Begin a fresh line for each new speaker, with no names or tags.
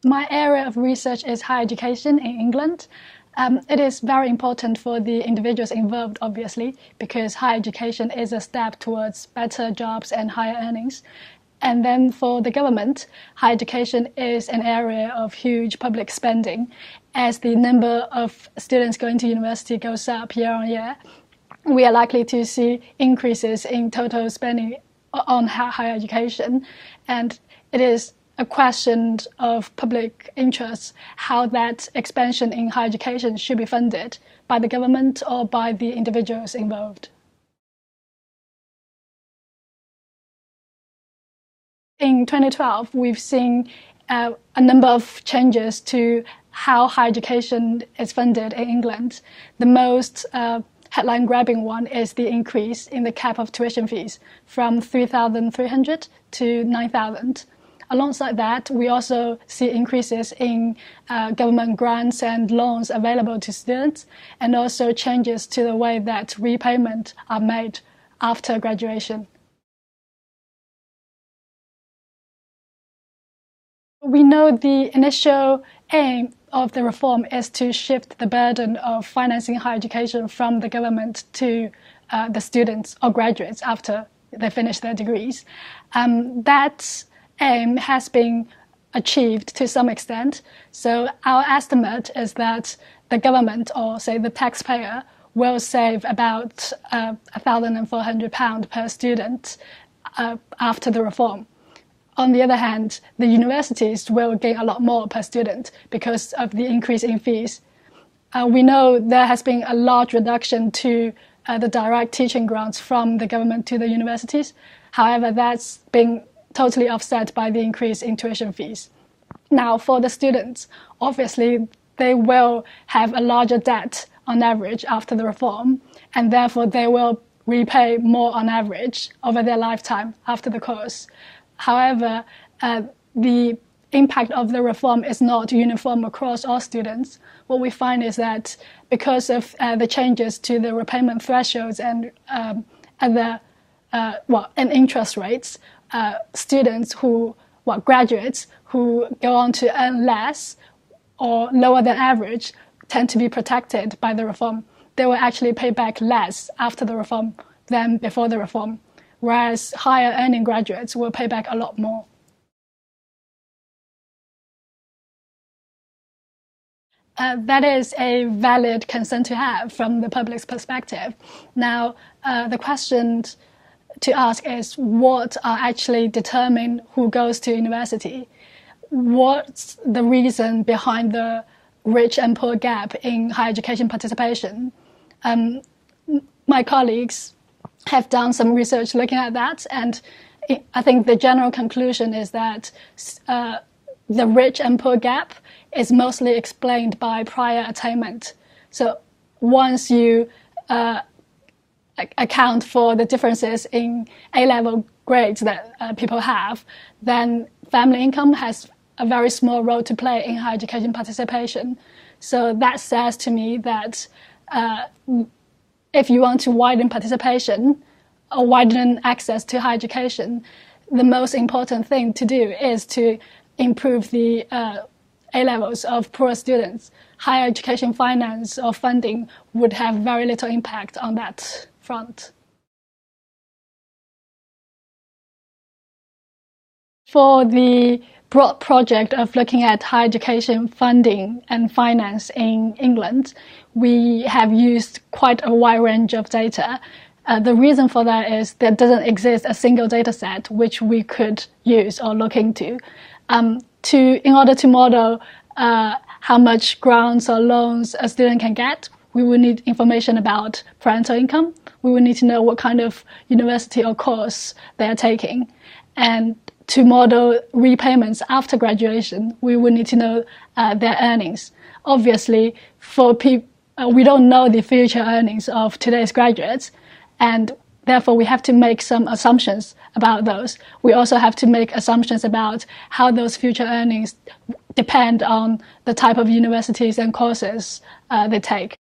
My area of research is higher education in England. It is very important for the individuals involved, obviously, because higher education is a step towards better jobs and higher earnings. And then for the government, higher education is an area of huge public spending. As the number of students going to university goes up year on year, we are likely to see increases in total spending on higher education. And it is a question of public interest how that expansion in higher education should be funded by the government or by the individuals involved. In 2012, we've seen a number of changes to how higher education is funded in England. The most headline-grabbing one is the increase in the cap of tuition fees from 3,300 to 9,000. Alongside that, we also see increases in government grants and loans available to students, and also changes to the way that repayment are made after graduation. We know the initial aim of the reform is to shift the burden of financing higher education from the government to the students or graduates after they finish their degrees. That aim has been achieved to some extent. So our estimate is that the government, or say the taxpayer, will save about £1,400 per student after the reform. On the other hand, the universities will gain a lot more per student because of the increase in fees. We know there has been a large reduction to the direct teaching grants from the government to the universities. However, that's been totally offset by the increase in tuition fees. Now, for the students, obviously, they will have a larger debt on average after the reform, and therefore they will repay more on average over their lifetime after the course. However, the impact of the reform is not uniform across all students. What we find is that because of the changes to the repayment thresholds and and interest rates, students graduates who go on to earn less or lower than average tend to be protected by the reform. They will actually pay back less after the reform than before the reform, whereas higher earning graduates will pay back a lot more. That is a valid concern to have from the public's perspective. Now, the question to ask is what are actually determine who goes to university? What's the reason behind the rich and poor gap in higher education participation? My colleagues have done some research looking at that, and I think the general conclusion is that the rich and poor gap is mostly explained by prior attainment. So once you account for the differences in A-level grades that people have, then family income has a very small role to play in higher education participation. So that says to me that if you want to widen participation or widen access to higher education, the most important thing to do is to improve the A-levels of poor students. Higher education finance or funding would have very little impact on that front. For the broad project of looking at higher education funding and finance in England, we have used quite a wide range of data. The reason for that is there doesn't exist a single data set which we could use or look into. In order to model how much grants or loans a student can get, we will need information about parental income. We will need to know what kind of university or course they are taking. And to model repayments after graduation, we will need to know their earnings. Obviously, we don't know the future earnings of today's graduates, and therefore we have to make some assumptions about those. We also have to make assumptions about how those future earnings depend on the type of universities and courses they take.